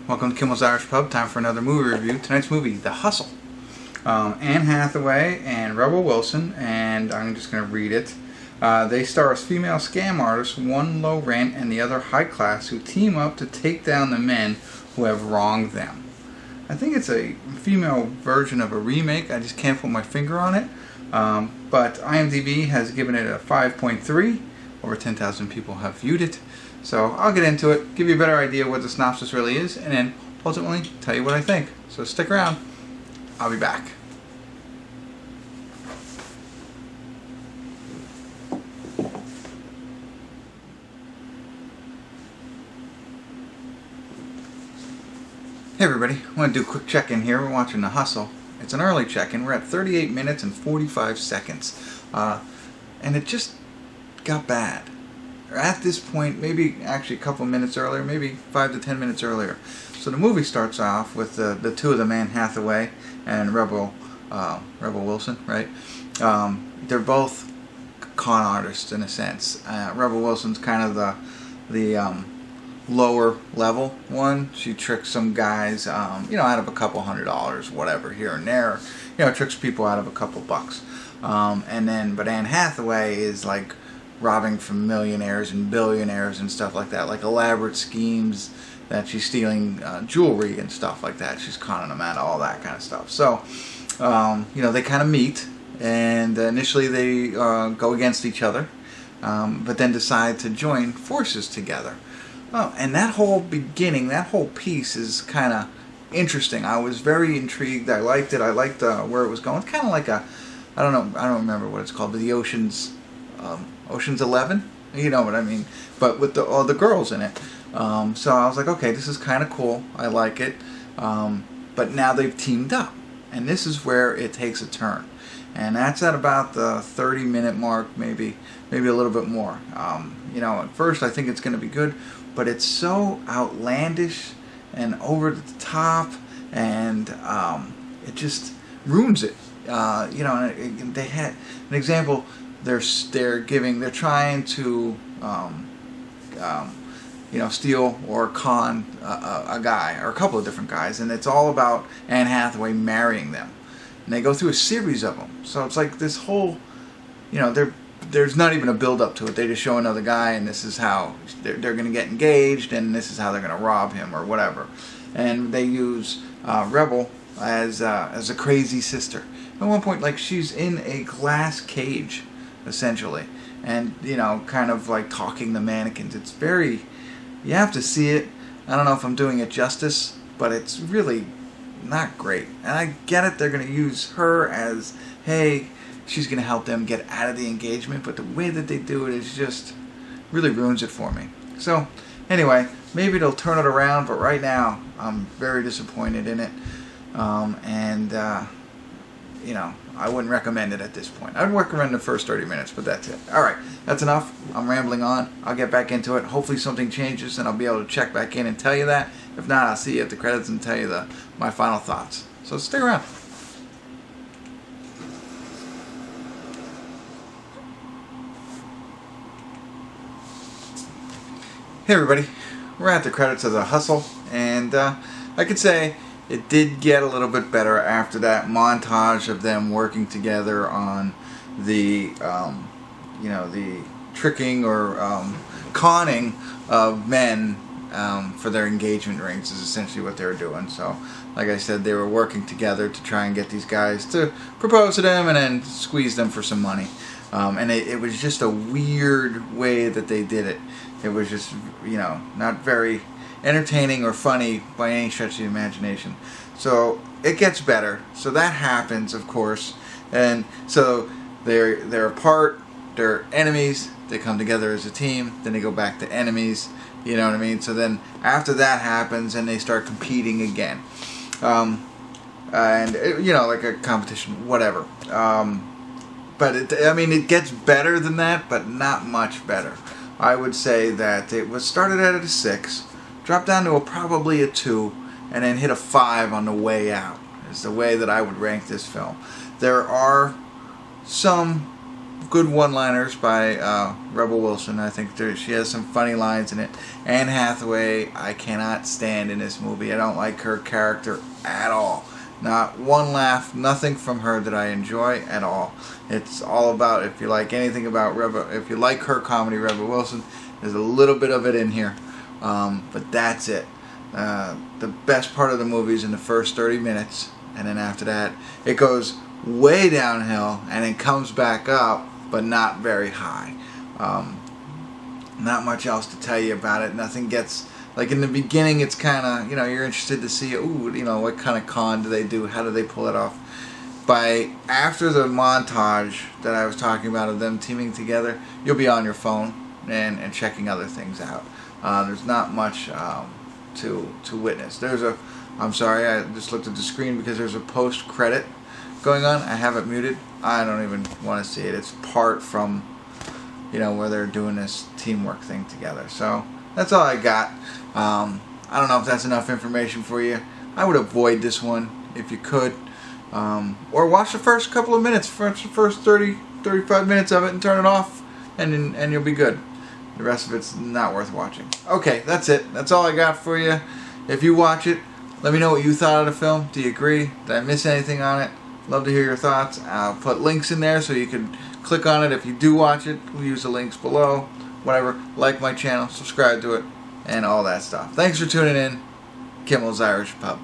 Welcome to Kimmel's Irish Pub. Time for another movie review. Tonight's movie, The Hustle. Anne Hathaway and Rebel Wilson, and I'm just going to read it. They star as female scam artists, one low rent and the other high class, who team up to take down the men who have wronged them. I think it's a female version of a remake. I just can't put my finger on it. But IMDb has given it a 5.3. Over 10,000 people have viewed it. So I'll get into it, give you a better idea what the synopsis really is, and then ultimately tell you what I think. So stick around. I'll be back. Hey everybody, I want to do a quick check-in here. We're watching The Hustle. It's an early check-in. We're at 38 minutes and 45 seconds. And it just got bad. At this point, maybe actually a couple minutes earlier, maybe 5 to 10 minutes earlier. So the movie starts off with the two of them, Anne Hathaway and Rebel Wilson, right? They're both con artists in a sense. Rebel Wilson's kind of the lower level one. She tricks some guys, out of a couple $100, whatever, here and there. Tricks people out of a couple bucks. But Anne Hathaway is like robbing from millionaires and billionaires and stuff like that, like elaborate schemes that she's stealing jewelry and stuff like that. She's conning them out, all that kind of stuff. So, they kind of meet, and initially they go against each other, but then decide to join forces together. Oh, and that whole beginning, that whole piece is kind of interesting. I was very intrigued. I liked it. I liked where it was going. It's kind of like I don't remember what it's called, but the Ocean's 11, you know what I mean, but with all the girls in it. So I was like, okay, this is kind of cool. I like it. But now they've teamed up, and this is where it takes a turn, and that's at about the 30-minute mark, maybe a little bit more. At first I think it's going to be good, but it's so outlandish and over the top, and it just ruins it. They had an example. They're trying to steal or con a guy or a couple of different guys, and it's all about Anne Hathaway marrying them, and they go through a series of them. So it's like this whole, there's not even a build up to it. They just show another guy, and this is how they're going to get engaged, and this is how they're going to rob him or whatever. And they use Rebel as a crazy sister. At one point, like, she's in a glass cage, essentially, and kind of like talking the mannequins. It's very, you have to see it. I don't know if I'm doing it justice, but it's really not great. And I get it, they're going to use her as, hey, she's going to help them get out of the engagement, but the way that they do it is just really ruins it for me. So anyway, maybe they'll turn it around, but right now I'm very disappointed in it. I wouldn't recommend it at this point. I'd recommend the first 30 minutes, but that's it. Alright, that's enough. I'm rambling on. I'll get back into it. Hopefully something changes and I'll be able to check back in and tell you that. If not, I'll see you at the credits and tell you my final thoughts. So stick around. Hey everybody, we're at the credits of The Hustle, and I could say it did get a little bit better after that montage of them working together on the tricking or conning of men for their engagement rings is essentially what they were doing. So, like I said, they were working together to try and get these guys to propose to them and then squeeze them for some money. And it was just a weird way that they did it. It was just, not very entertaining or funny by any stretch of the imagination. So it gets better. So that happens, of course, and so they're apart. They're enemies. They come together as a team. Then they go back to enemies. You know what I mean? So then after that happens, and they start competing again, like a competition, whatever. But it gets better than that, but not much better. I would say that it was started out at a 6. Dropped down to probably a 2, and then hit a 5 on the way out. Is the way that I would rank this film. There are some good one-liners by Rebel Wilson. I think she has some funny lines in it. Anne Hathaway, I cannot stand in this movie. I don't like her character at all. Not one laugh, nothing from her that I enjoy at all. It's all about, if you like anything about if you like her comedy, Rebel Wilson, there's a little bit of it in here. But that's it. The best part of the movie is in the first 30 minutes, and then after that, it goes way downhill, and it comes back up, but not very high. Not much else to tell you about it. Nothing gets, like in the beginning, it's kind of, you're interested to see, what kind of con do they do? How do they pull it off? After the montage that I was talking about of them teaming together, you'll be on your phone and checking other things out. There's not much to witness. I'm sorry, I just looked at the screen because there's a post-credit going on. I have it muted. I don't even want to see it. It's part from, where they're doing this teamwork thing together. So that's all I got. I don't know if that's enough information for you. I would avoid this one if you could. Or watch the first couple of minutes, first 30, 35 minutes of it and turn it off, and you'll be good. The rest of it's not worth watching. Okay, that's it. That's all I got for you. If you watch it, let me know what you thought of the film. Do you agree? Did I miss anything on it? Love to hear your thoughts. I'll put links in there so you can click on it if you do watch it. We'll use the links below. Whatever. Like my channel, subscribe to it, and all that stuff. Thanks for tuning in. Kimmel's Irish Pub.